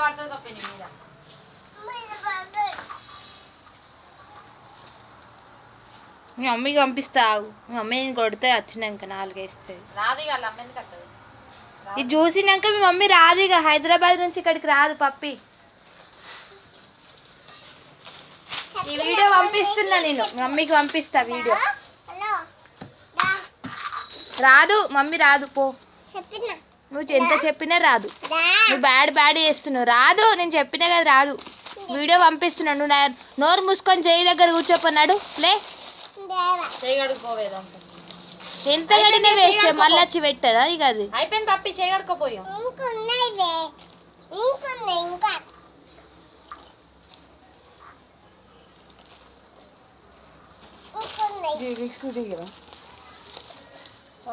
పడుతుంది పప్పి నీ మీద. మీ మమ్మీకి పంపిస్తా. మీ మమ్మీ నేను కొడితే వచ్చినాక 4 వేస్తే రాదు ఇక వాళ్ళ అమ్మ ఎందుకు వస్తుంది? ఇది చూసినాక మీ మమ్మీ రాదు ఇక. హైదరాబాద్ నుంచి ఇక్కడికి రాదు పప్పి. ఈ వీడియో పంపిస్తున్నా నేను, మమ్మీకి పంపిస్తా వీడియో. రాదు మమ్మీ రాదు పో. నువ్వు ఎంత చెప్పినా రాదు. నువ్వు బ్యాడ్ చేస్తున్నావు. రాదు, నేను చెప్పినా కదా రాదు. వీడియో పంపిస్తున్నావు. నువ్వు నోరు మూసుకొని చేయి దగ్గర కూర్చోపన్నాడు. లే చేయగడుకోవేదా ఎంత గడినే వేస్ట్. మళ్ళీ వచ్చి పెట్టదా ఇక అది అయిపోయింది పప్పి. చేయగడుకోపోయాం. దిగరా. ఓ